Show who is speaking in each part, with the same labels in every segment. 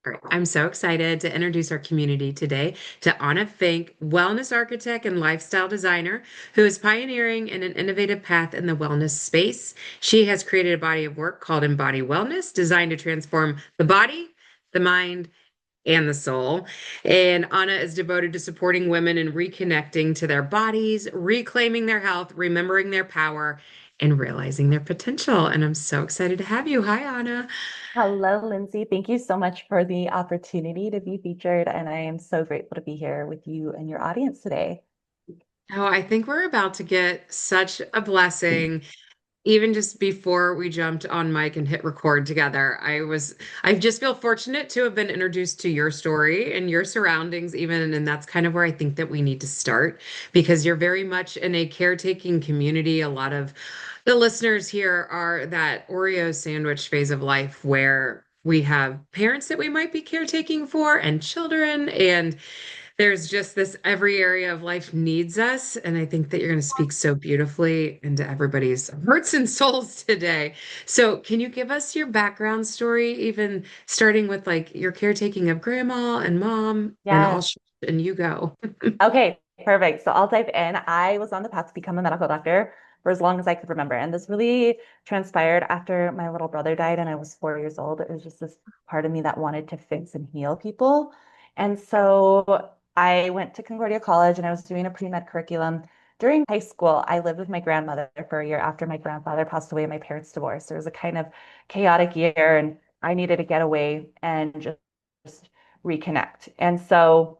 Speaker 1: All right. I'm so excited to introduce our community today to Anna Finck, wellness architect and lifestyle designer, who is pioneering in an innovative path in the wellness space. She has created a body of work called Embodied Wellness, designed to transform the body, the mind, and the soul. And Anna is devoted to supporting women in reconnecting to their bodies, reclaiming their health, remembering their power, and realizing their potential. And I'm so excited to have you. Hi, Anna.
Speaker 2: Hello, Lindsay. Thank you so much for the opportunity to be featured, and I am so grateful to be here with you and your audience today.
Speaker 1: Oh, I think we're about to get such a blessing. Even just before we jumped on mic and hit record together, I just feel fortunate to have been introduced to your story and your surroundings, even. And that's kind of where I think that we need to start because you're very much in a caretaking community. A lot of the listeners here are that Oreo sandwich phase of life where we have parents that we might be caretaking for and children. And there's just this every area of life needs us. And I think that you're going to speak so beautifully into everybody's hearts and souls today. So, can you give us your background story, even starting with like your caretaking of grandma and mom and
Speaker 2: Yes.
Speaker 1: and you go.
Speaker 2: Okay, perfect. So I'll dive in. I was on the path to become a medical doctor for as long as I could remember. And this really transpired after my little brother died and I was 4 years old. It was just this part of me that wanted to fix and heal people. And so I went to Concordia College and I was doing a pre-med curriculum. During high school, I lived with my grandmother for a year after my grandfather passed away and my parents divorced. There was a kind of chaotic year and I needed to get away and just reconnect. And so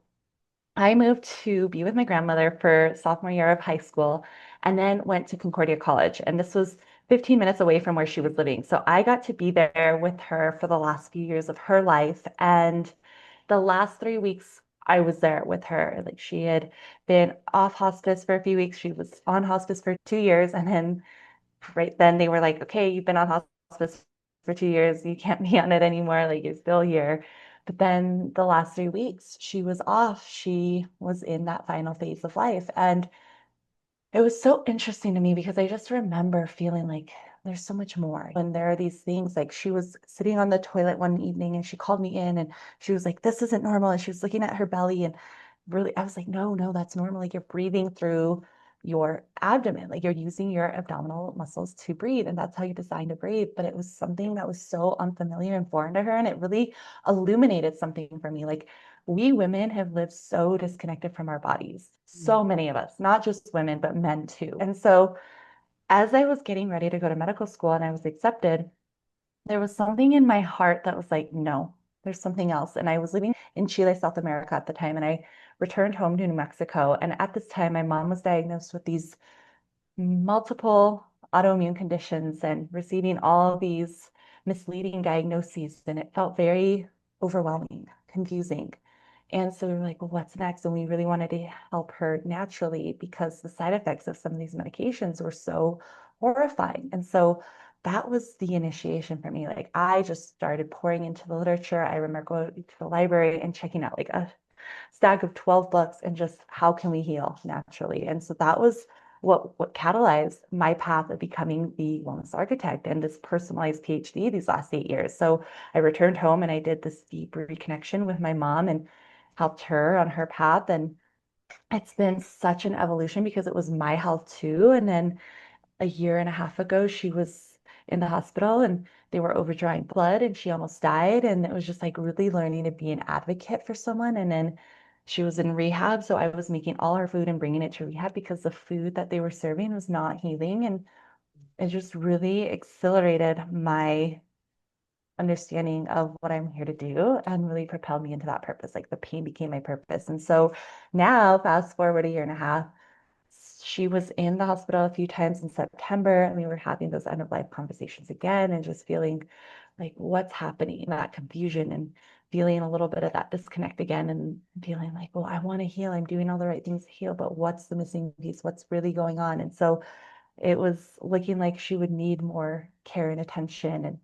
Speaker 2: I moved to be with my grandmother for sophomore year of high school and then went to Concordia College. And this was 15 minutes away from where she was living. So I got to be there with her for the last few years of her life. And the last 3 weeks, I was there with her. Like she had been off hospice for a few weeks. She was on hospice for 2 years. And then right then they were like, okay, you've been on hospice for 2 years. You can't be on it anymore. Like you're still here. But then the last 3 weeks, she was off. She was in that final phase of life. And it was so interesting to me because I just remember feeling like there's so much more. And there are these things like she was sitting on the toilet one evening and she called me in and she was like, this isn't normal. And she was looking at her belly and really, I was like, no, no, that's normal. Like you're breathing through your abdomen, like you're using your abdominal muscles to breathe. And that's how you design to breathe. But it was something that was so unfamiliar and foreign to her. And it really illuminated something for me. Like we women have lived so disconnected from our bodies. So many of us, not just women, but men too. And so as I was getting ready to go to medical school and I was accepted, there was something in my heart that was like, no, there's something else. And I was living in Chile, South America at the time, and I returned home to New Mexico. And at this time, my mom was diagnosed with these multiple autoimmune conditions and receiving all these misleading diagnoses. And it felt very overwhelming, confusing. And so we were like, well, what's next? And we really wanted to help her naturally because the side effects of some of these medications were so horrifying. And so that was the initiation for me. Like I just started pouring into the literature. I remember going to the library and checking out like a stack of 12 books and just how can we heal naturally. And so that was what catalyzed my path of becoming the wellness architect and this personalized PhD these last 8 years. So I returned home and I did this deep reconnection with my mom and helped her on her path. And it's been such an evolution because it was my health too. And then a year and a half ago, she was in the hospital and they were overdrawing blood and she almost died. And it was just like really learning to be an advocate for someone. And then she was in rehab. So I was making all her food and bringing it to rehab because the food that they were serving was not healing. And it just really accelerated my understanding of what I'm here to do and really propelled me into that purpose. Like the pain became my purpose. And so now, fast forward a year and a half, she was in the hospital a few times in September, and we were having those end of life conversations again and just feeling like what's happening, that confusion and feeling a little bit of that disconnect again and feeling like, well, I want to heal. I'm doing all the right things to heal, but what's the missing piece? What's really going on? And so it was looking like she would need more care and attention. And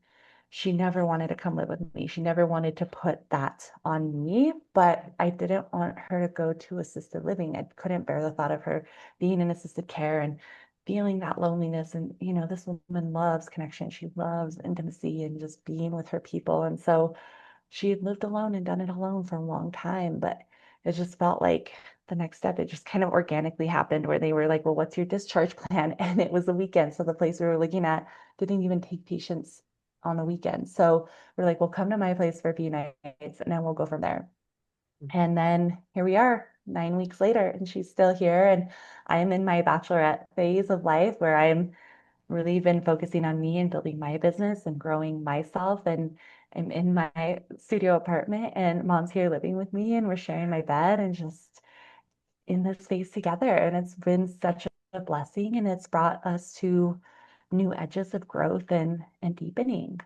Speaker 2: she never wanted to come live with me. She never wanted to put that on me, but I didn't want her to go to assisted living. I couldn't bear the thought of her being in assisted care and feeling that loneliness. And, this woman loves connection. She loves intimacy and just being with her people. And so she had lived alone and done it alone for a long time, but it just felt like the next step, it just kind of organically happened where they were like, well, what's your discharge plan? And it was the weekend. So the place we were looking at didn't even take patients on the weekend. So we're like, well, come to my place for a few nights and then we'll go from there. And then here we are 9 weeks later, and she's still here. And I'm in my bachelorette phase of life where I'm really been focusing on me and building my business and growing myself. And I'm in my studio apartment, and mom's here living with me, and we're sharing my bed and just in this space together. And it's been such a blessing, and it's brought us to new edges of growth and deepening.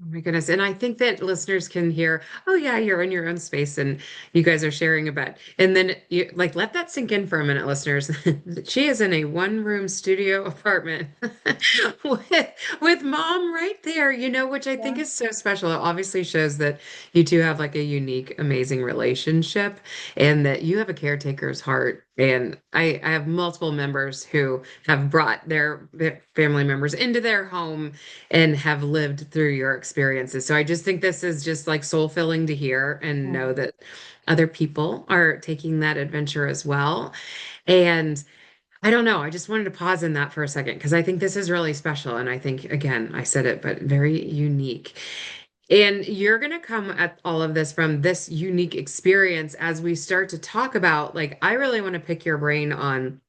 Speaker 1: Oh my goodness. And I think that listeners can hear, oh yeah, you're in your own space and you guys are sharing a bed. And then you like let that sink in for a minute, listeners. She is in a one-room studio apartment with mom right there, which I think
Speaker 2: Yeah.
Speaker 1: is so special. It obviously shows that you two have like a unique, amazing relationship and that you have a caretaker's heart. And I have multiple members who have brought their family members into their home and have lived through your experiences. So I just think this is just like soul filling to hear and know
Speaker 2: Mm.
Speaker 1: that other people are taking that adventure as well. And I don't know, I just wanted to pause in that for a second because I think this is really special. And I think, again, I said it, but very unique. And you're going to come at all of this from this unique experience as we start to talk about, like, I really want to pick your brain on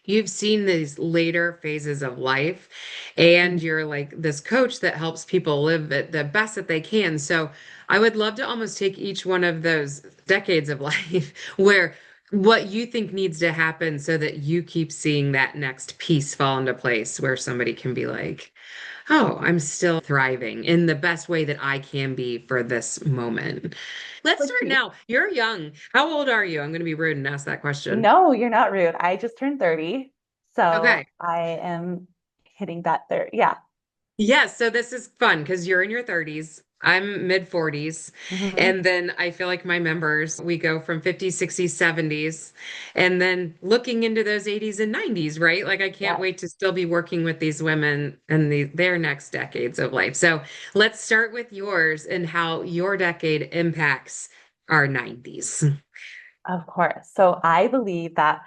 Speaker 1: you've seen these later phases of life and you're like this coach that helps people live it the best that they can. So I would love to almost take each one of those decades of life where what you think needs to happen so that you keep seeing that next piece fall into place where somebody can be like, oh, I'm still thriving in the best way that I can be for this moment. Let's
Speaker 2: Let's
Speaker 1: start
Speaker 2: see.
Speaker 1: now. You're young. How old are you? I'm going to be rude and ask that question.
Speaker 2: No, you're not rude. I just turned 30.
Speaker 1: Okay.
Speaker 2: So I am hitting that 30. Yeah.
Speaker 1: Yes, so this is fun because you're in your 30s. I'm mid 40s.
Speaker 2: Hmm.
Speaker 1: And then I feel like my members, we go from 50s, 60s, 70s, and then looking into those 80s and 90s, right? Like I can't
Speaker 2: Yeah.
Speaker 1: wait to still be working with these women and their next decades of life. So let's start with yours and how your decade impacts our 90s.
Speaker 2: Of course. So I believe that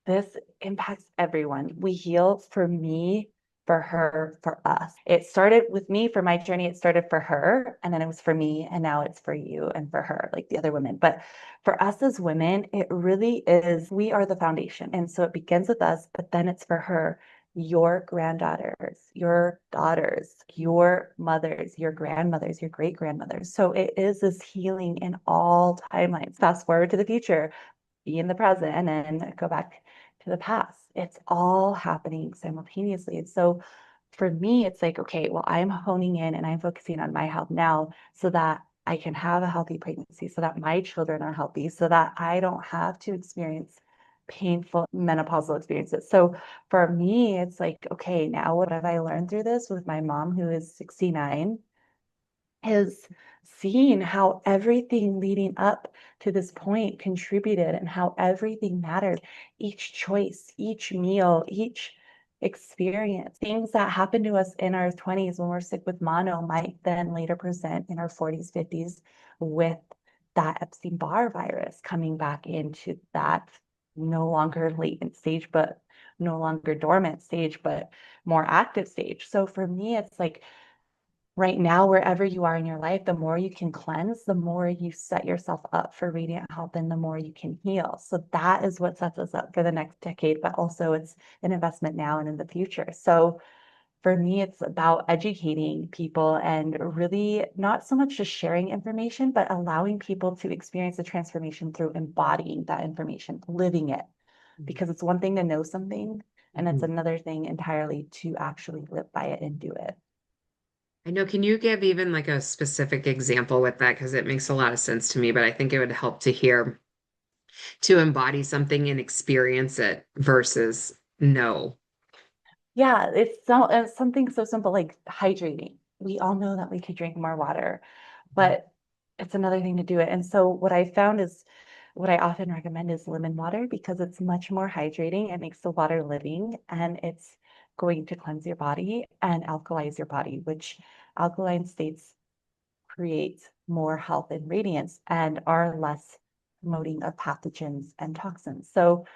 Speaker 2: this impacts everyone. We heal for me, for her, for us. It started with me for my journey. It started for her, and then it was for me, and now it's for you and for her, like the other women. But for us as women, it really is, we are the foundation. And so it begins with us, but then it's for her, your granddaughters, your daughters, your mothers, your grandmothers, your great grandmothers. So it is this healing in all timelines. Fast forward to the future, be in the present, and then go back to the past. It's all happening simultaneously. And so for me, it's like, okay, well, I'm honing in and I'm focusing on my health now so that I can have a healthy pregnancy, so that my children are healthy, so that I don't have to experience painful menopausal experiences. So for me, it's like, okay, now what have I learned through this with my mom who is 69? Is seeing how everything leading up to this point contributed and how everything mattered. Each choice, each meal, each experience, things that happen to us in our 20s when we're sick with mono might then later present in our 40s, 50s with that Epstein-Barr virus coming back into that no longer latent stage, but no longer dormant stage, but more active stage. So for me, it's like right now, wherever you are in your life, the more you can cleanse, the more you set yourself up for radiant health and the more you can heal. So that is what sets us up for the next decade, but also it's an investment now and in the future. So for me, it's about educating people and really not so much just sharing information, but allowing people to experience the transformation through embodying that information, living it. Because it's one thing to know something, and it's
Speaker 1: Mhm.
Speaker 2: another thing entirely to actually live by it and do it.
Speaker 1: I know, can you give even like a specific example with that? Because it makes a lot of sense to me, but I think it would help to hear to embody something and experience it versus no.
Speaker 2: Yeah, it's something so simple like hydrating. We all know that we could drink more water, but it's another thing to do it. And so what I found is what I often recommend is lemon water because it's much more hydrating. It makes the water living and it's going to cleanse your body and alkalize your body, which alkaline states create more health and radiance and are less promoting of pathogens and toxins. So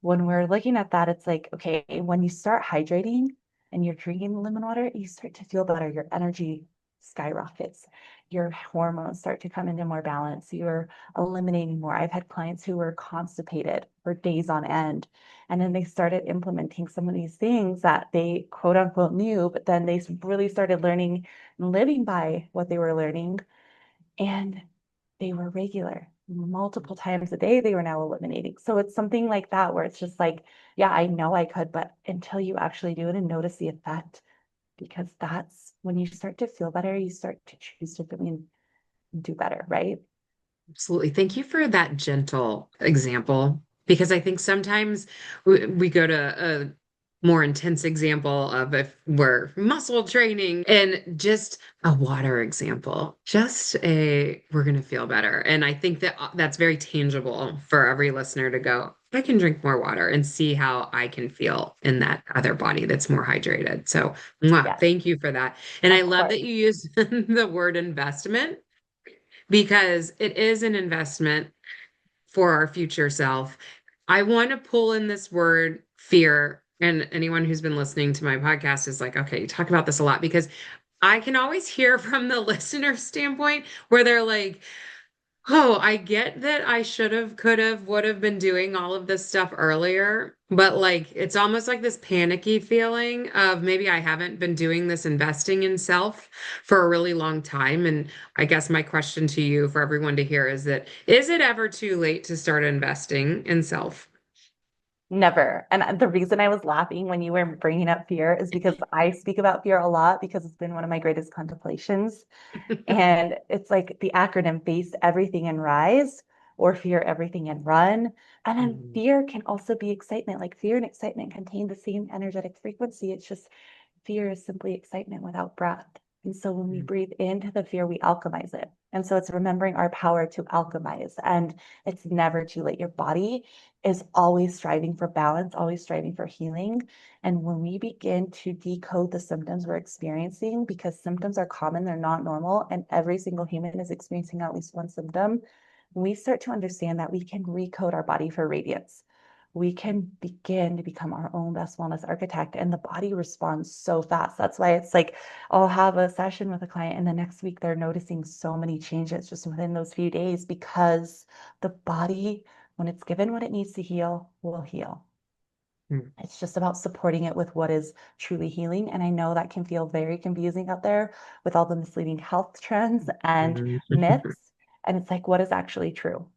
Speaker 2: when we're looking at that, it's like, okay, when you start hydrating and you're drinking lemon water, you start to feel better. Your energy skyrockets. Your hormones start to come into more balance. You're eliminating more. I've had clients who were constipated for days on end. And then they started implementing some of these things that they quote unquote knew, but then they really started learning and living by what they were learning. And they were regular multiple times a day, they were now eliminating. So it's something like that where it's just like, yeah, I know I could, but until you actually do it and notice the effect, because that's when you start to feel better, you start to choose differently and do better, right?
Speaker 1: Absolutely. Thank you for that gentle example because I think sometimes we go to a more intense example of if we're muscle training and just a water example, just a we're going to feel better. And I think that that's very tangible for every listener to go, I can drink more water and see how I can feel in that other body that's more hydrated. So,
Speaker 2: Yes,
Speaker 1: thank you for that. And I
Speaker 2: of
Speaker 1: love
Speaker 2: course.
Speaker 1: that you use the word investment because it is an investment for our future self. I want to pull in this word fear. And anyone who's been listening to my podcast is like, okay, you talk about this a lot because I can always hear from the listener standpoint where they're like, oh, I get that I should have, could have, would have been doing all of this stuff earlier, but like it's almost like this panicky feeling of maybe I haven't been doing this investing in self for a really long time. And I guess my question to you for everyone to hear is that is it ever too late to start investing in self?
Speaker 2: Never. And the reason I was laughing when you were bringing up fear is because I speak about fear a lot because it's been one of my greatest contemplations. And it's like the acronym face everything and rise or fear everything and run. And then
Speaker 1: Mhm.
Speaker 2: fear can also be excitement. Like fear and excitement contain the same energetic frequency. It's just fear is simply excitement without breath. And so when we breathe into the fear, we alchemize it. And so it's remembering our power to alchemize. And it's never too late. Your body is always striving for balance, always striving for healing. And when we begin to decode the symptoms we're experiencing, because symptoms are common, they're not normal, and every single human is experiencing at least one symptom, we start to understand that we can recode our body for radiance. We can begin to become our own best wellness architect, and the body responds so fast. That's why it's like I'll have a session with a client, and the next week they're noticing so many changes just within those few days because the body, when it's given what it needs to heal, will heal.
Speaker 1: Mhm.
Speaker 2: It's just about supporting it with what is truly healing. And I know that can feel very confusing out there with all the misleading health trends and myths. And it's like, what is actually true?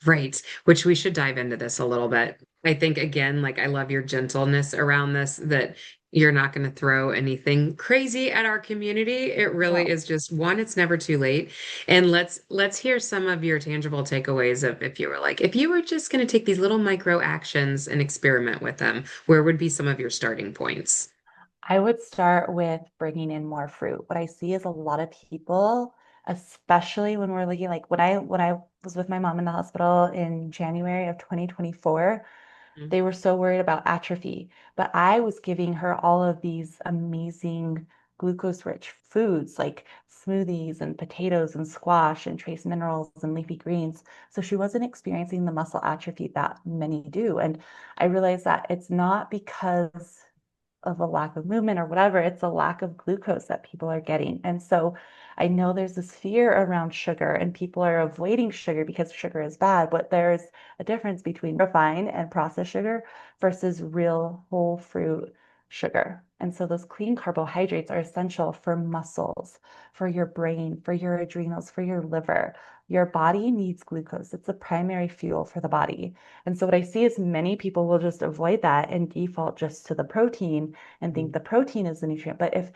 Speaker 1: Right, which we should dive into this a little bit. I think again, like I love your gentleness around this, that you're not going to throw anything crazy at our community. It really
Speaker 2: No.
Speaker 1: is just one, it's never too late. And let's hear some of your tangible takeaways of if you were like, if you were just going to take these little micro actions and experiment with them, where would be some of your starting points?
Speaker 2: I would start with bringing in more fruit. What I see is a lot of people, especially when we're looking like when I was with my mom in the hospital in January of 2024, they were so worried about atrophy. But I was giving her all of these amazing glucose-rich foods like smoothies and potatoes and squash and trace minerals and leafy greens. So she wasn't experiencing the muscle atrophy that many do. And I realized that it's not because of a lack of movement or whatever, it's a lack of glucose that people are getting. And so I know there's this fear around sugar and people are avoiding sugar because sugar is bad, but there's a difference between refined and processed sugar versus real whole fruit sugar. And so those clean carbohydrates are essential for muscles, for your brain, for your adrenals, for your liver. Your body needs glucose. It's the primary fuel for the body. And so what I see is many people will just avoid that and default just to the protein and think
Speaker 1: Mhm.
Speaker 2: the protein is the nutrient. But if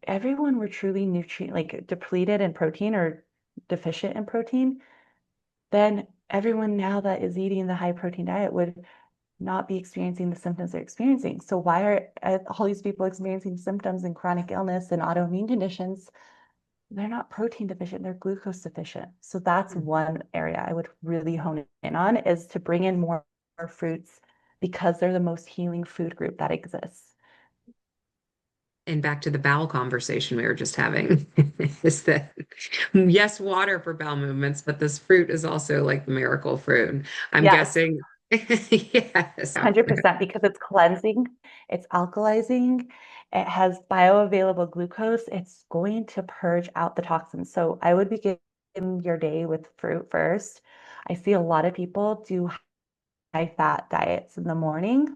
Speaker 2: everyone were truly nutrient like depleted in protein or deficient in protein, then everyone now that is eating the high protein diet would not be experiencing the symptoms they're experiencing. So why are all these people experiencing symptoms and chronic illness and autoimmune conditions? They're not protein deficient, they're glucose deficient. So that's one area I would really hone in on is to bring in more fruits because they're the most healing food group that exists.
Speaker 1: and back to the bowel conversation we were just having, is that yes, water for bowel movements, but this fruit is also like the miracle fruit. I'm
Speaker 2: Yes,
Speaker 1: guessing. Yes.
Speaker 2: 100% because it's cleansing, it's alkalizing, it has bioavailable glucose. It's going to purge out the toxins. So I would begin your day with fruit first. I see a lot of people do high fat diets in the morning,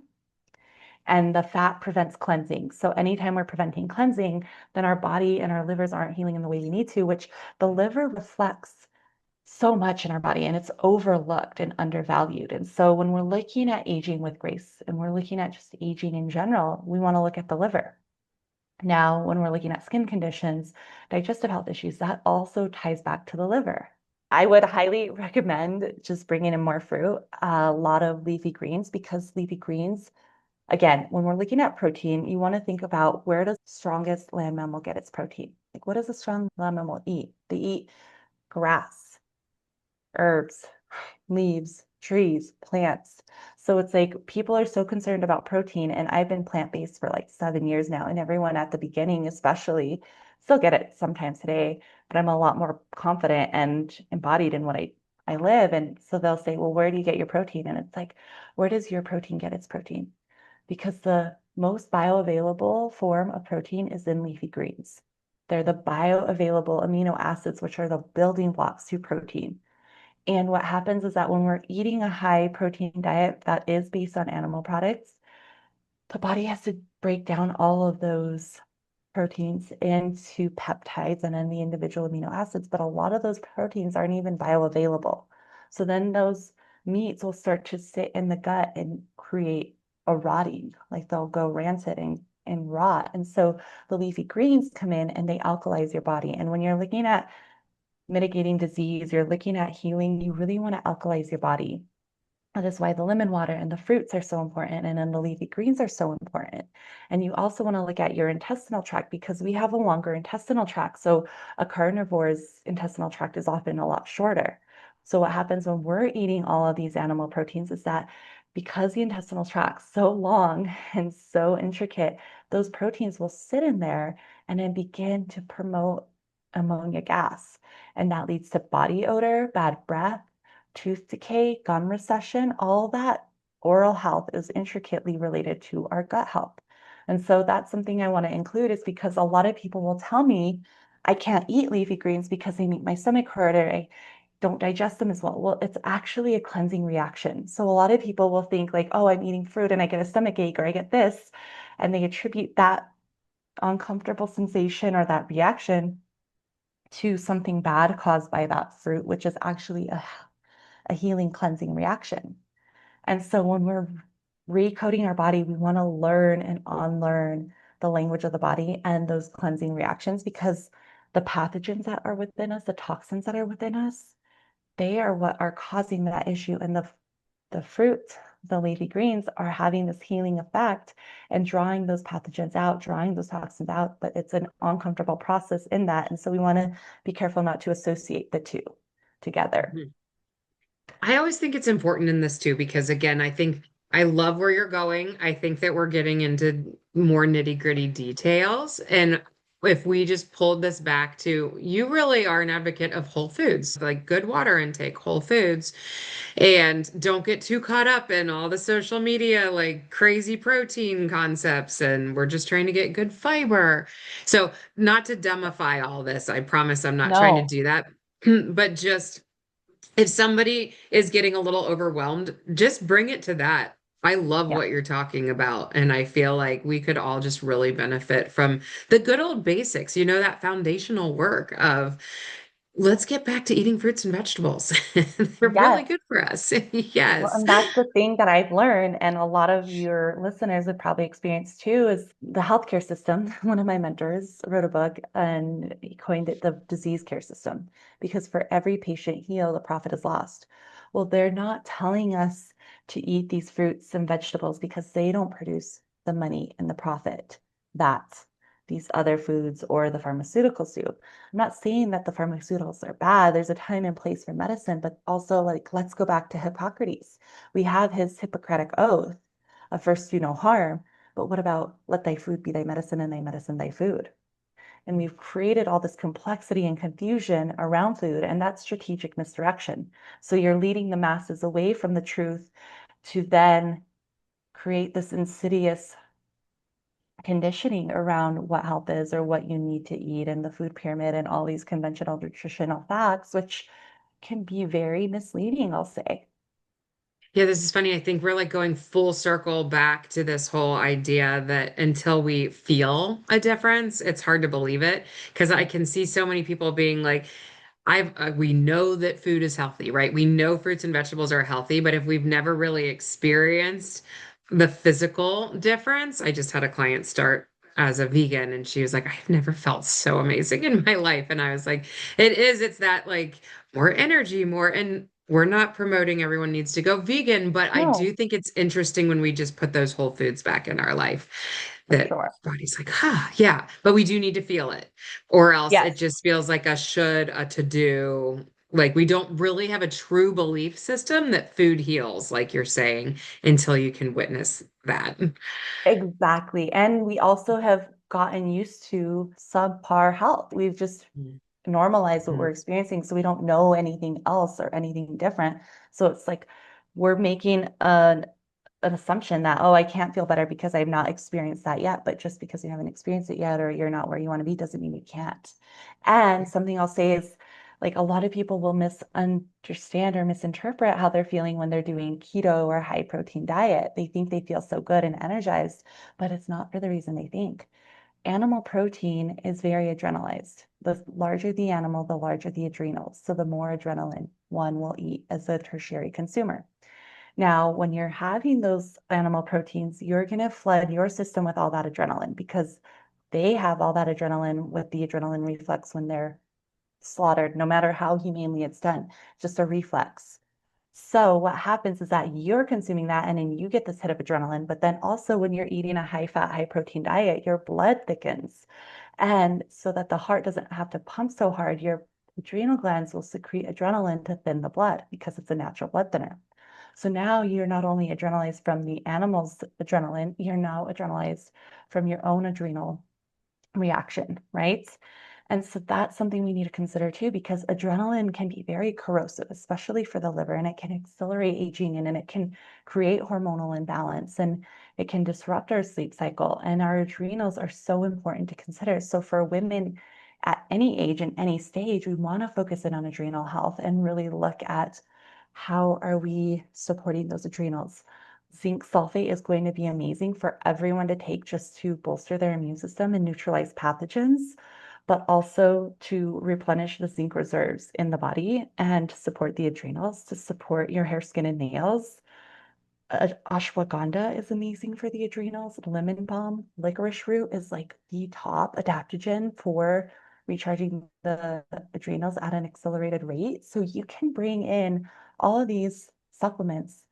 Speaker 2: and the fat prevents cleansing. So anytime we're preventing cleansing, then our body and our livers aren't healing in the way we need to, which the liver reflects so much in our body and it's overlooked and undervalued. And so when we're looking at aging with grace and we're looking at just aging in general, we want to look at the liver. Now, when we're looking at skin conditions, digestive health issues, that also ties back to the liver. I would highly recommend just bringing in more fruit, a lot of leafy greens, because leafy greens, again, when we're looking at protein, you want to think about where does the strongest land mammal get its protein? Like, what does a strong land mammal eat? They eat grass, herbs, leaves, trees, plants. So it's like people are so concerned about protein, and I've been plant-based for like 7 years now, and everyone at the beginning, especially, still get it sometimes today, but I'm a lot more confident and embodied in what I live. And so they'll say, well, where do you get your protein? And it's like, where does your protein get its protein? Because the most bioavailable form of protein is in leafy greens. They're the bioavailable amino acids, which are the building blocks to protein. And what happens is that when we're eating a high protein diet that is based on animal products, the body has to break down all of those proteins into peptides and then the individual amino acids, but a lot of those proteins aren't even bioavailable. So then those meats will start to sit in the gut and create a rotting, like they'll go rancid and rot. And so the leafy greens come in and they alkalize your body. And when you're looking at mitigating disease, you're looking at healing, you really want to alkalize your body. That is why the lemon water and the fruits are so important, and then the leafy greens are so important. And you also want to look at your intestinal tract because we have a longer intestinal tract. So a carnivore's intestinal tract is often a lot shorter. So what happens when we're eating all of these animal proteins is that because the intestinal tract's so long and so intricate, those proteins will sit in there and then begin to promote ammonia gas. And that leads to body odor, bad breath, tooth decay, gum recession, all that oral health is intricately related to our gut health. And so that's something I want to include is because a lot of people will tell me I can't eat leafy greens because they make my stomach hurt or I don't digest them as well. Well, it's actually a cleansing reaction. So a lot of people will think like, oh, I'm eating fruit and I get a stomach ache or I get this, and they attribute that uncomfortable sensation or that reaction to something bad caused by that fruit, which is actually a healing, cleansing reaction. And so when we're recoding our body, we want to learn and unlearn the language of the body and those cleansing reactions because the pathogens that are within us, the toxins that are within us, they are what are causing that issue. And the fruit, the leafy greens are having this healing effect and drawing those pathogens out, drawing those toxins out, but it's an uncomfortable process in that. And so we want to be careful not to associate the two together.
Speaker 1: Mhm. I always think it's important in this too, because again, I think I love where you're going. I think that we're getting into more nitty-gritty details. And if we just pulled this back to you really are an advocate of whole foods, like good water intake, whole foods, and don't get too caught up in all the social media, like crazy protein concepts. And we're just trying to get good fiber. So, not to dumbify all this, I promise I'm not trying to
Speaker 2: No.
Speaker 1: do that, but just if somebody is getting a little overwhelmed, just bring it to that. I love
Speaker 2: Yeah.
Speaker 1: what you're talking about. And I feel like we could all just really benefit from the good old basics, that foundational work of let's get back to eating fruits and vegetables. They're really
Speaker 2: Yes.
Speaker 1: good for us.
Speaker 2: Well,
Speaker 1: Yes.
Speaker 2: and that's the thing that I've learned, and a lot of your listeners would probably experience too, is the healthcare system. One of my mentors wrote a book and he coined it the disease care system because for every patient healed, a profit is lost. Well, they're not telling us to eat these fruits and vegetables because they don't produce the money and the profit that these other foods or the pharmaceuticals do. I'm not saying that the pharmaceuticals are bad. There's a time and place for medicine, but also like let's go back to Hippocrates. We have his Hippocratic oath of first do no harm, But what about let thy food be thy medicine and thy medicine thy food? And we've created all this complexity and confusion around food, and that's strategic misdirection. So you're leading the masses away from the truth to then create this insidious conditioning around what health is or what you need to eat and the food pyramid and all these conventional nutritional facts, which can be very misleading, I'll say.
Speaker 1: Yeah, this is funny. I think we're like going full circle back to this whole idea that until we feel a difference, it's hard to believe it. Because I can see so many people being like, we know that food is healthy, right? We know fruits and vegetables are healthy, but if we've never really experienced the physical difference, I just had a client start as a vegan and she was like, I've never felt so amazing in my life. And I was like, it's that like more energy, more, and we're not promoting everyone needs to go vegan, but I do
Speaker 2: No,
Speaker 1: think it's interesting when we just put those whole foods back in our life
Speaker 2: for
Speaker 1: that
Speaker 2: sure.
Speaker 1: body's like, yeah, but we do need to feel it, or else it
Speaker 2: Yes.
Speaker 1: just feels like a should, a to do. Like we don't really have a true belief system that food heals, like you're saying, until you can witness that.
Speaker 2: Exactly. And we also have gotten used to subpar health. We've just normalized what we're
Speaker 1: Mhm.
Speaker 2: experiencing, so we don't know anything else or anything different. So it's like we're making an assumption that, oh, I can't feel better because I've not experienced that yet. But just because you haven't experienced it yet or you're not where you want to be doesn't mean you can't. And something I'll say is like a lot of people will misunderstand or misinterpret how they're feeling when they're doing keto or high protein diet. They think they feel so good and energized, but it's not for the reason they think. Animal protein is very adrenalized. The larger the animal, the larger the adrenals. So the more adrenaline one will eat as a tertiary consumer. Now, when you're having those animal proteins, you're going to flood your system with all that adrenaline because they have all that adrenaline with the adrenaline reflex when they're slaughtered, no matter how humanely it's done, just a reflex. So what happens is that you're consuming that and then you get this hit of adrenaline, but then also when you're eating a high fat, high protein diet, your blood thickens. And so that the heart doesn't have to pump so hard, your adrenal glands will secrete adrenaline to thin the blood because it's a natural blood thinner. So now you're not only adrenalized from the animal's adrenaline, you're now adrenalized from your own adrenal reaction, right? And so that's something we need to consider too, because adrenaline can be very corrosive, especially for the liver, and it can accelerate aging and it can create hormonal imbalance and it can disrupt our sleep cycle. And our adrenals are so important to consider. So for women at any age and any stage, we want to focus in on adrenal health and really look at how are we supporting those adrenals. Zinc sulfate is going to be amazing for everyone to take just to bolster their immune system and neutralize pathogens, but also to replenish the zinc reserves in the body and to support the adrenals, to support your hair, skin, and nails. Ashwagandha is amazing for the adrenals. Lemon balm, licorice root is like the top adaptogen for recharging the adrenals at an accelerated rate. So you can bring in all of these supplements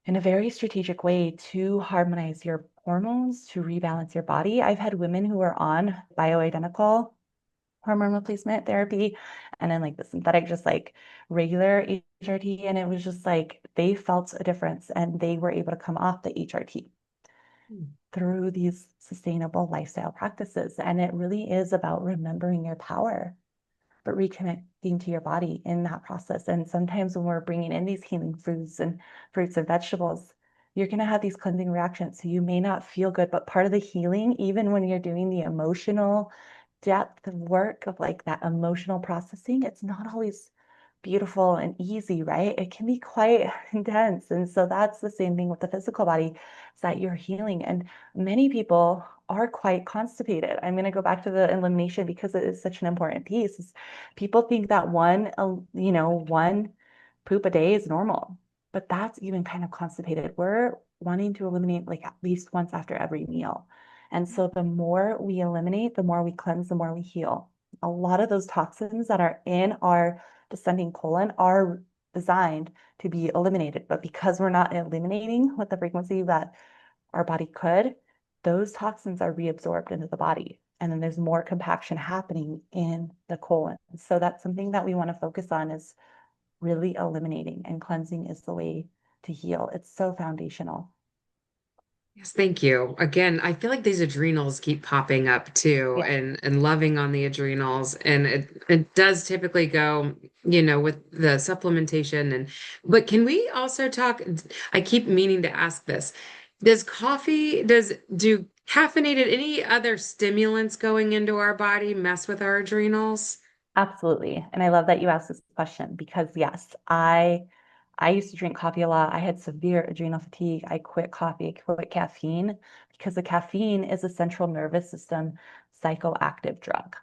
Speaker 2: in a very strategic way to harmonize your hormones, to rebalance your body. I've had women who are on bioidentical hormone replacement therapy and then like the synthetic, just like regular HRT. And it was just like they felt a difference and they were able to come off the HRT through these sustainable lifestyle practices. And it really is about remembering your power but reconnecting to your body in that process. And sometimes when we're bringing in these healing foods and fruits and vegetables, you're going to have these cleansing reactions. So you may not feel good, but part of the healing, even when you're doing the emotional depth of work of like that emotional processing, it's not always beautiful and easy, right? It can be quite intense. And so that's the same thing with the physical body, is that you're healing. And many people are quite constipated. I'm going to go back to the elimination because it is such an important piece. People think that one poop a day is normal, but that's even kind of constipated. We're wanting to eliminate like at least once after every meal. And so the more we eliminate, the more we cleanse, the more we heal. A lot of those toxins that are in our descending colon are designed to be eliminated. But because we're not eliminating with the frequency that our body could, those toxins are reabsorbed into the body. And then there's more compaction happening in the colon. So that's something that we want to focus on is really eliminating, and cleansing is the way to heal. It's so foundational.
Speaker 1: Yes, thank you. Again, I feel like these adrenals keep popping up too,
Speaker 2: Yeah,
Speaker 1: and loving on the adrenals. And it does typically go, with the supplementation but can we also talk? I keep meaning to ask this. Do caffeinated any other stimulants going into our body mess with our adrenals?
Speaker 2: absolutely. And I love that you asked this question because yes, I used to drink coffee a lot. I had severe adrenal fatigue. I quit coffee, I quit caffeine because the caffeine is a central nervous system psychoactive drug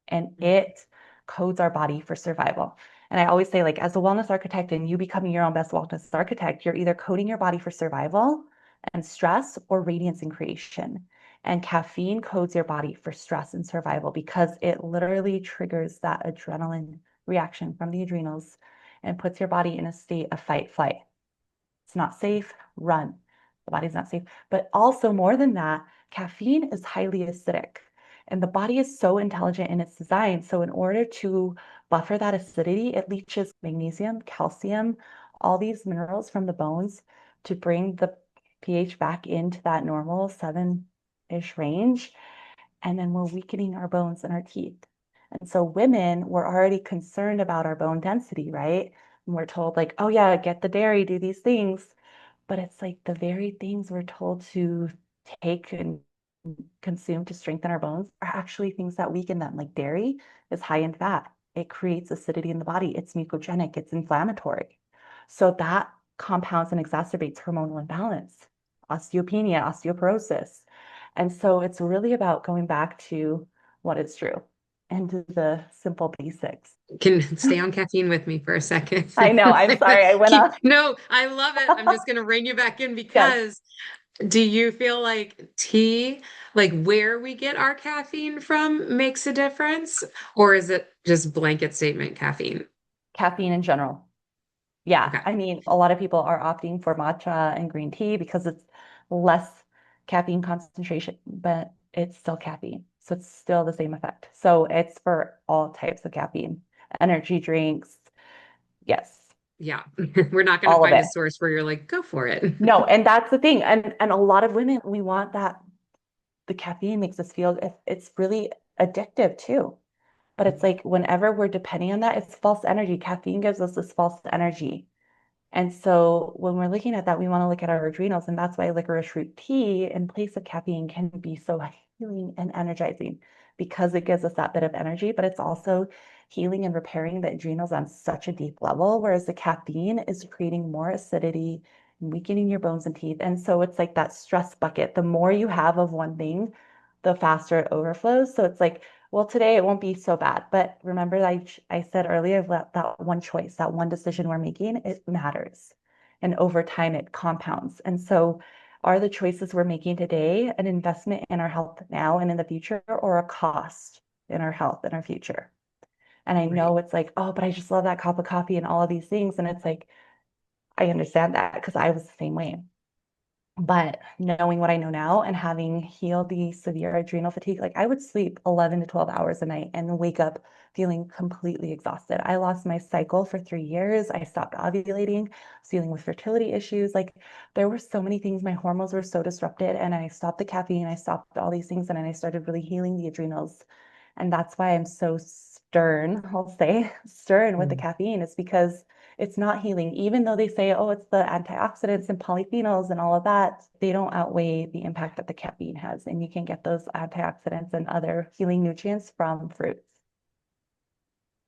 Speaker 2: and it codes our body for survival. And I always say, like, as a wellness architect and you becoming your own best wellness architect, you're either coding your body for survival and stress or radiance and creation. And caffeine codes your body for stress and survival because it literally triggers that adrenaline reaction from the adrenals and puts your body in a state of fight, flight. It's not safe, run. The body's not safe. But also, more than that, caffeine is highly acidic. And the body is so intelligent in its design. So, in order to buffer that acidity, it leaches magnesium, calcium, all these minerals from the bones to bring the pH back into that normal 7-ish range. And then we're weakening our bones and our teeth. And so women were already concerned about our bone density, right? And we're told, like, oh, yeah, get the dairy, do these things. But it's like the very things we're told to take and consume to strengthen our bones are actually things that weaken them. Like dairy is high in fat, it creates acidity in the body, it's mucogenic, it's inflammatory. So that compounds and exacerbates hormonal imbalance, osteopenia, osteoporosis. And so it's really about going back to what is true and to the simple basics.
Speaker 1: Can stay on caffeine with me for a second.
Speaker 2: I know, I'm sorry, I went on.
Speaker 1: No, I love it. I'm just going to rein you back in
Speaker 2: Yes,
Speaker 1: because do you feel like tea, like where we get our caffeine from, makes a difference? Or is it just blanket statement caffeine?
Speaker 2: caffeine in general. Yeah,
Speaker 1: Okay.
Speaker 2: I mean, a lot of people are opting for matcha and green tea because it's less caffeine concentration, but it's still caffeine. So it's still the same effect. So it's for all types of caffeine, energy drinks. Yes,
Speaker 1: Yeah. We're not going to
Speaker 2: all of
Speaker 1: find a
Speaker 2: it.
Speaker 1: source where you're like, go for it.
Speaker 2: No, and that's the thing. And a lot of women, we want that the caffeine makes us feel it's really addictive too. But it's like whenever we're depending on that, it's false energy. Caffeine gives us this false energy. And so when we're looking at that, we want to look at our adrenals, and that's why licorice root tea in place of caffeine can be so healing and energizing because it gives us that bit of energy, but it's also healing and repairing the adrenals on such a deep level, whereas the caffeine is creating more acidity and weakening your bones and teeth. And so it's like that stress bucket. The more you have of one thing, the faster it overflows. So it's like, well, today it won't be so bad. But remember, like I said earlier, that one choice, that one decision we're making, it matters. And over time, it compounds. And so, are the choices we're making today an investment in our health now and in the future, or a cost in our health and our future? And I
Speaker 1: Right.
Speaker 2: know it's like, oh, but I just love that cup of coffee and all of these things. And it's like, I understand that because I was the same way. But knowing what I know now and having healed the severe adrenal fatigue, like I would sleep 11 to 12 hours a night and wake up feeling completely exhausted. I lost my cycle for 3 years. I stopped ovulating, dealing with fertility issues. Like there were so many things. My hormones were so disrupted, and I stopped the caffeine, I stopped all these things, and then I started really healing the adrenals. And that's why I'm so stern, I'll say stern with the
Speaker 1: Mm.
Speaker 2: caffeine. It's because it's not healing. Even though they say, oh, it's the antioxidants and polyphenols and all of that, they don't outweigh the impact that the caffeine has. And you can get those antioxidants and other healing nutrients from fruits.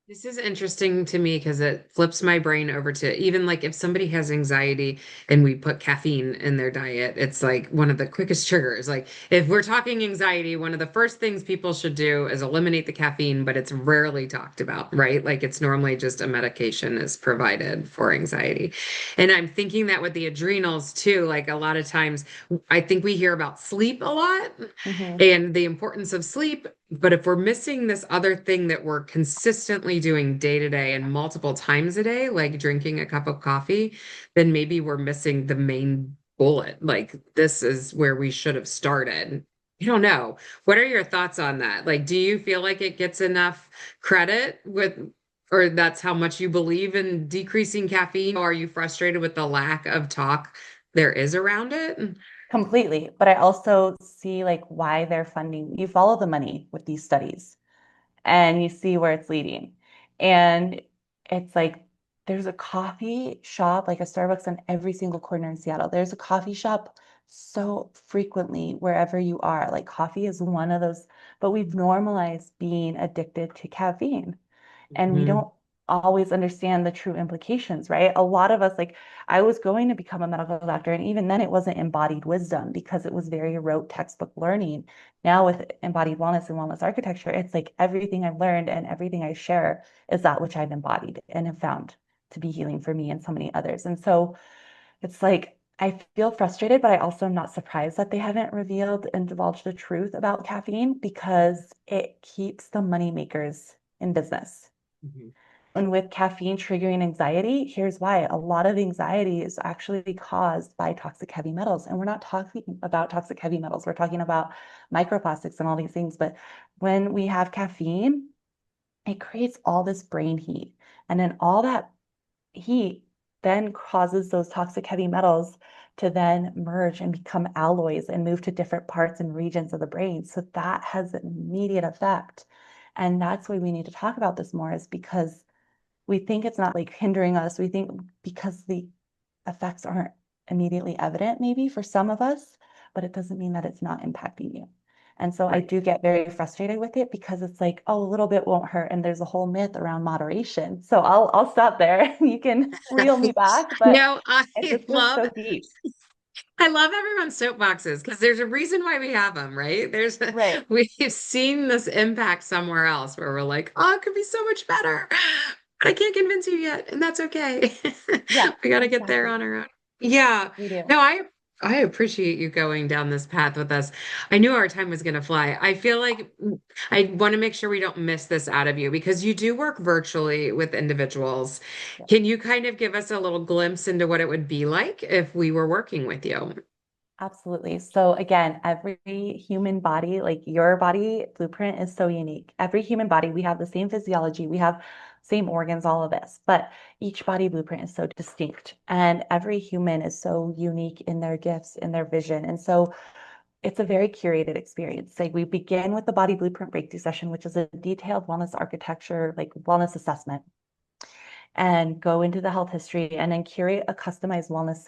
Speaker 1: This is interesting to me because it flips my brain over to even like if somebody has anxiety and we put caffeine in their diet, it's like one of the quickest triggers. Like if we're talking anxiety, one of the first things people should do is eliminate the caffeine, but it's rarely talked about, right? Like it's normally just a medication is provided for anxiety. And I'm thinking that with the adrenals too, like a lot of times I think we hear about sleep a lot
Speaker 2: Mhm.
Speaker 1: and the importance of sleep. But if we're missing this other thing that we're consistently doing day to day and multiple times a day, like drinking a cup of coffee, then maybe we're missing the main bullet. Like this is where we should have started. I don't know. What are your thoughts on that? Like, do you feel like it gets enough credit or that's how much you believe in decreasing caffeine? Or are you frustrated with the lack of talk there is around it?
Speaker 2: Completely. But I also see like why they're funding. You follow the money with these studies and you see where it's leading. And it's like there's a coffee shop, like a Starbucks on every single corner in Seattle. There's a coffee shop so frequently wherever you are. Like coffee is one of those, but we've normalized being addicted to caffeine and we
Speaker 1: Mhm.
Speaker 2: don't always understand the true implications, right? A lot of us, like I was going to become a medical doctor, and even then it wasn't embodied wisdom because it was very rote textbook learning. Now with embodied wellness and wellness architecture, it's like everything I've learned and everything I share is that which I've embodied and have found to be healing for me and so many others. And so it's like I feel frustrated, but I also am not surprised that they haven't revealed and divulged the truth about caffeine because it keeps the money makers in business.
Speaker 1: Mhm.
Speaker 2: And with caffeine triggering anxiety, here's why. A lot of anxiety is actually caused by toxic heavy metals. And we're not talking about toxic heavy metals. We're talking about microplastics and all these things. But when we have caffeine, it creates all this brain heat. And then all that heat then causes those toxic heavy metals to then merge and become alloys and move to different parts and regions of the brain. So that has an immediate effect. And that's why we need to talk about this more, is because we think it's not like hindering us. We think because the effects aren't immediately evident, maybe for some of us, but it doesn't mean that it's not impacting you. And so I
Speaker 1: Right.
Speaker 2: do get very frustrated with it because it's like, oh, a little bit won't hurt. And there's a whole myth around moderation. So I'll stop there. You can reel me back, but
Speaker 1: No,
Speaker 2: it just goes so deep.
Speaker 1: I love everyone's soapboxes because there's a reason why we have them, right?
Speaker 2: Right.
Speaker 1: We've seen this impact somewhere else where we're like, oh, it could be so much better, but I can't convince you yet, and that's okay.
Speaker 2: Yeah,
Speaker 1: We got to get there
Speaker 2: exactly.
Speaker 1: on our own. Yeah.
Speaker 2: We do.
Speaker 1: No, I appreciate you going down this path with us. I knew our time was going to fly. I feel like I want to make sure we don't miss this out of you because you do work virtually with individuals.
Speaker 2: Yeah.
Speaker 1: Can you kind of give us a little glimpse into what it would be like if we were working with you?
Speaker 2: Absolutely. So again, every human body, like your body blueprint is so unique. Every human body, we have the same physiology, we have same organs, all of this, but each body blueprint is so distinct. And every human is so unique in their gifts, in their vision. And so it's a very curated experience. Like we begin with the body blueprint breakthrough session, which is a detailed wellness architecture, like wellness assessment, and go into the health history and then curate a customized wellness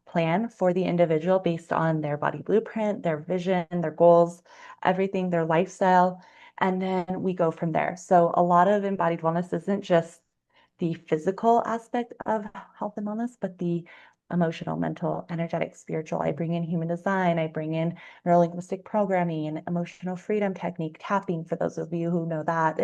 Speaker 2: plan for the individual based on their body blueprint, their vision, their goals, everything, their lifestyle. And then we go from there. So a lot of embodied wellness isn't just the physical aspect of health and wellness, but the emotional, mental, energetic, spiritual. I bring in human design, I bring in neurolinguistic programming and emotional freedom technique, tapping for those of you who know that.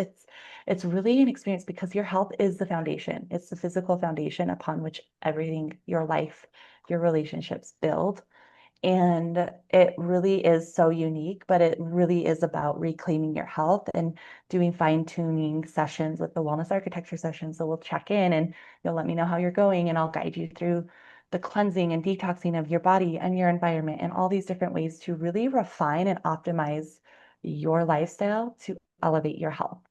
Speaker 2: It's really an experience because your health is the foundation. It's the physical foundation upon which everything, your life, your relationships build. And it really is so unique, but it really is about reclaiming your health and doing fine-tuning sessions with the wellness architecture sessions. So we'll check in and you'll let me know how you're going, and I'll guide you through the cleansing and detoxing of your body and your environment and all these different ways to really refine and optimize your lifestyle to elevate your health.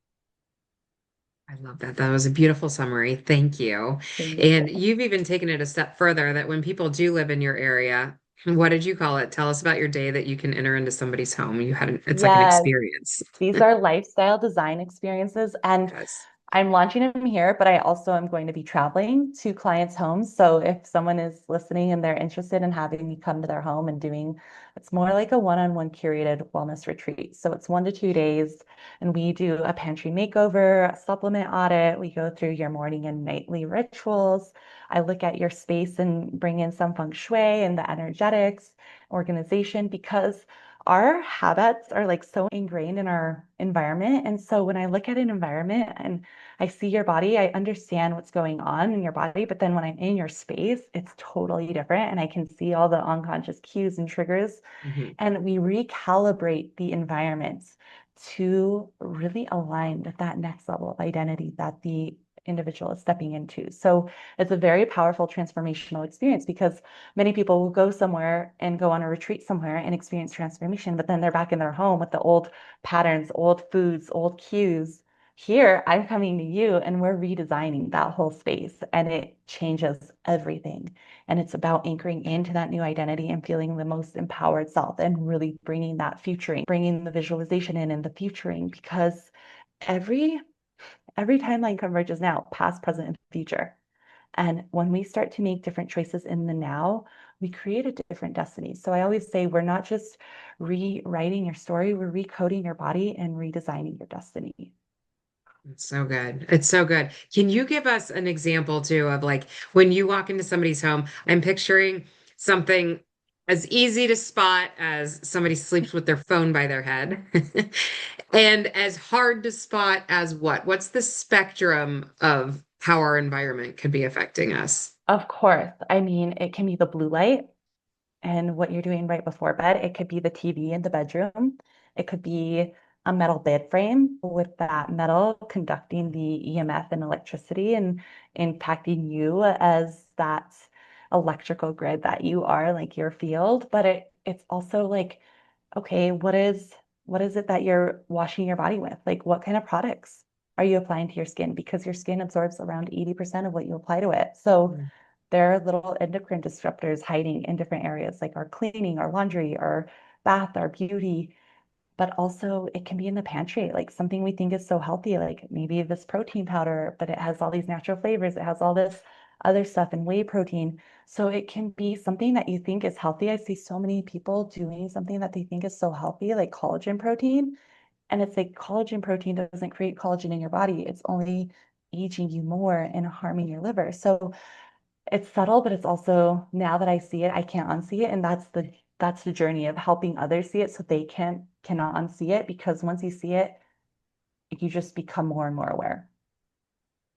Speaker 1: I love that. That was a beautiful summary. Thank you.
Speaker 2: Thank
Speaker 1: And
Speaker 2: you.
Speaker 1: you've even taken it a step further that when people do live in your area, what did you call it? Tell us about your day that you can enter into somebody's home. It's like an
Speaker 2: Yes,
Speaker 1: experience.
Speaker 2: these are lifestyle design experiences. And
Speaker 1: Yes.
Speaker 2: I'm launching them here, but I also am going to be traveling to clients' homes. So if someone is listening and they're interested in having me come to their home and doing, it's more like a one-on-one curated wellness retreat. So it's 1 to 2 days, and we do a pantry makeover, a supplement audit. We go through your morning and nightly rituals. I look at your space and bring in some feng shui and the energetics, organization, because our habits are like so ingrained in our environment. And so when I look at an environment and I see your body, I understand what's going on in your body. But then when I'm in your space, it's totally different. And I can see all the unconscious cues and triggers.
Speaker 1: Mhm.
Speaker 2: And we recalibrate the environment to really align with that next level of identity that the individual is stepping into. So it's a very powerful transformational experience because many people will go somewhere and go on a retreat somewhere and experience transformation, but then they're back in their home with the old patterns, old foods, old cues, Here, I'm coming to you and we're redesigning that whole space and it changes everything. And it's about anchoring into that new identity and feeling the most empowered self and really bringing that futuring, bringing the visualization in and the futuring because every every timeline converges now, past, present, and future. And when we start to make different choices in the now, we create a different destiny. So I always say we're not just rewriting your story, we're recoding your body and redesigning your destiny.
Speaker 1: It's so good. It's so good. Can you give us an example too of like when you walk into somebody's home? I'm picturing something as easy to spot as somebody sleeps with their phone by their head, and as hard to spot as what? What's the spectrum of how our environment could be affecting us?
Speaker 2: Of course, I mean, it can be the blue light and what you're doing right before bed. It could be the TV in the bedroom. It could be a metal bed frame with that metal conducting the EMF and electricity and impacting you as that electrical grid that you are, like your field. But it's also like, okay, what is it that you're washing your body with? Like what kind of products are you applying to your skin? Because your skin absorbs around 80% of what you apply to it. So
Speaker 1: Mm.
Speaker 2: there are little endocrine disruptors hiding in different areas, like our cleaning, our laundry, our bath, our beauty, but also it can be in the pantry, like something we think is so healthy, like maybe this protein powder, but it has all these natural flavors. It has all this other stuff and whey protein. So it can be something that you think is healthy. I see so many people doing something that they think is so healthy, like collagen protein. And it's like collagen protein doesn't create collagen in your body. It's only aging you more and harming your liver. So it's subtle, but it's also now that I see it, I can't unsee it. And that's the journey of helping others see it so they cannot unsee it because once you see it, you just become more and more aware.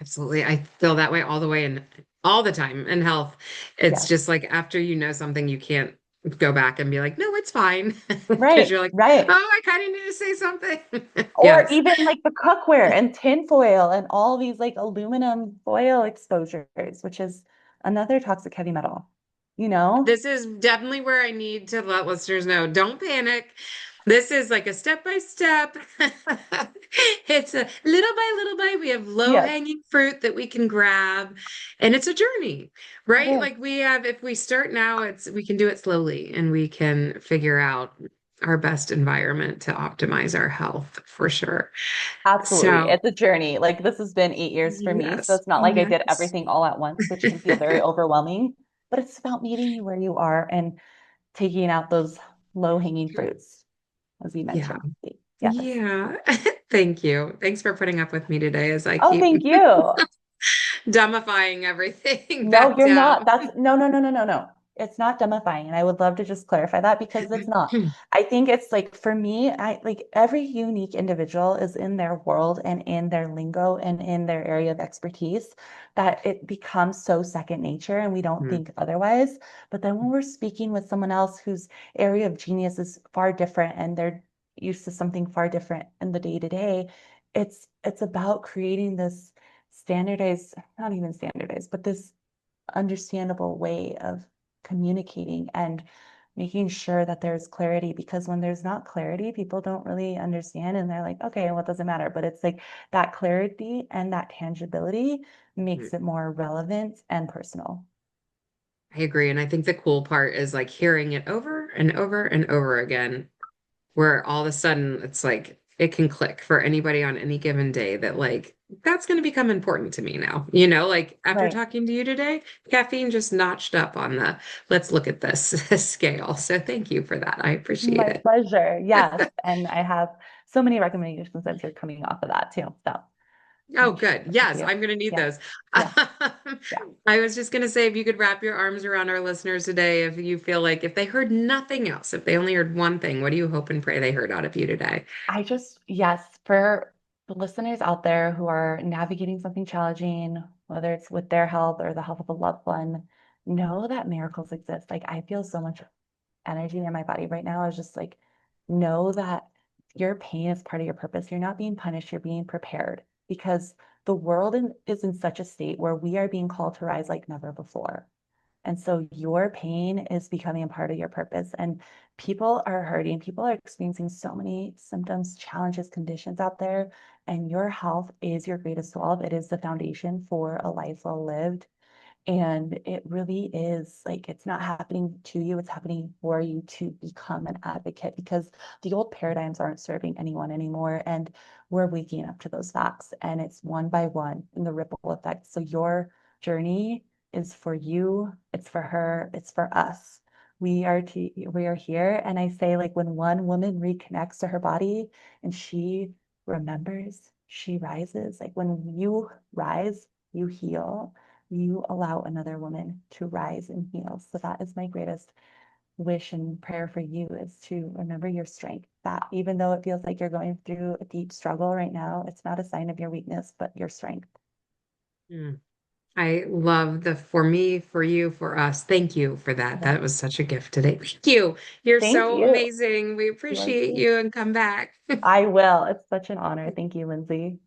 Speaker 1: Absolutely. I feel that way all the way and all the time in health. It's
Speaker 2: Yes.
Speaker 1: just like after you know something, you can't go back and be like, no, it's fine. Because
Speaker 2: Right,
Speaker 1: you're like,
Speaker 2: right.
Speaker 1: oh, I kind of need to say something.
Speaker 2: Or
Speaker 1: Yes.
Speaker 2: even like the cookware and tin foil and all these like aluminum foil exposures, which is another toxic heavy metal, you know?
Speaker 1: This is definitely where I need to let listeners know, don't panic. This is like a step by step. It's a little by little by we have low
Speaker 2: Yes,
Speaker 1: hanging fruit that we can grab, and it's a journey,
Speaker 2: it
Speaker 1: right?
Speaker 2: is.
Speaker 1: Like we have, if we start now, it's we can do it slowly and we can figure out our best environment to optimize our health for sure.
Speaker 2: Absolutely.
Speaker 1: So,
Speaker 2: It's a journey. Like this has been 8 years for me. So
Speaker 1: yes,
Speaker 2: it's not like I did
Speaker 1: yes.
Speaker 2: everything all at once, which can feel very overwhelming, but it's about meeting you where you are and taking out those low-hanging fruits, as you
Speaker 1: Yeah.
Speaker 2: mentioned. Yes.
Speaker 1: Yeah. Thank you. Thanks for putting up with me today as I
Speaker 2: Oh,
Speaker 1: keep
Speaker 2: thank you.
Speaker 1: dumbifying everything
Speaker 2: No,
Speaker 1: back
Speaker 2: you're
Speaker 1: down.
Speaker 2: not. That's no, no, no, no, no, no. It's not dumbifying. And I would love to just clarify that because it's not. I think it's like for me, I like every unique individual is in their world and in their lingo and in their area of expertise that it becomes so second nature and we don't think otherwise. But then when we're speaking with someone else whose area of genius is far different and they're used to something far different in the day to day, it's about creating this standardized, not even standardized, but this understandable way of communicating and making sure that there's clarity because when there's not clarity, people don't really understand and they're like, okay, well, it doesn't matter. But it's like that clarity and that tangibility makes it more relevant and personal.
Speaker 1: I agree. And I think the cool part is like hearing it over and over and over again, where all of a sudden it's like it can click for anybody on any given day that like that's going to become important to me now. Like after
Speaker 2: Right.
Speaker 1: talking to you today, caffeine just notched up on the let's look at this scale. So thank you for that. I appreciate
Speaker 2: My
Speaker 1: it.
Speaker 2: pleasure. Yes. And I have so many recommendations as you're coming off of that too. So let
Speaker 1: Oh,
Speaker 2: me share
Speaker 1: good.
Speaker 2: it with
Speaker 1: Yes,
Speaker 2: you.
Speaker 1: I'm going to need
Speaker 2: Yeah.
Speaker 1: those.
Speaker 2: Yeah. Yeah.
Speaker 1: I was just going to say, if you could wrap your arms around our listeners today, if you feel like if they heard nothing else, if they only heard one thing, what do you hope and pray they heard out of you today?
Speaker 2: Yes, for the listeners out there who are navigating something challenging, whether it's with their health or the health of a loved one, know that miracles exist. Like I feel so much energy in my body right now. I was just like, know that your pain is part of your purpose. You're not being punished, you're being prepared because the world is in such a state where we are being called to rise like never before. And so your pain is becoming a part of your purpose. And people are hurting, people are experiencing so many symptoms, challenges, conditions out there. And your health is your greatest wealth. It is the foundation for a life well lived. And it really is like it's not happening to you, it's happening for you to become an advocate because the old paradigms aren't serving anyone anymore. And we're waking up to those facts, and it's one by one in the ripple effect. So your journey is for you, it's for her, it's for us. We are here. And I say, like, when one woman reconnects to her body and she remembers, she rises. Like when you rise, you heal, you allow another woman to rise and heal. So that is my greatest wish and prayer for you, is to remember your strength. That even though it feels like you're going through a deep struggle right now, it's not a sign of your weakness, but your strength.
Speaker 1: Mm. I love the for me, for you, for us. Thank you for that.
Speaker 2: Yeah.
Speaker 1: That was such a gift today. Thank you. You're
Speaker 2: Thank
Speaker 1: so
Speaker 2: you.
Speaker 1: amazing. We
Speaker 2: You are
Speaker 1: appreciate
Speaker 2: too.
Speaker 1: you and come back.
Speaker 2: I will. It's such an honor. Thank you, Lindsey.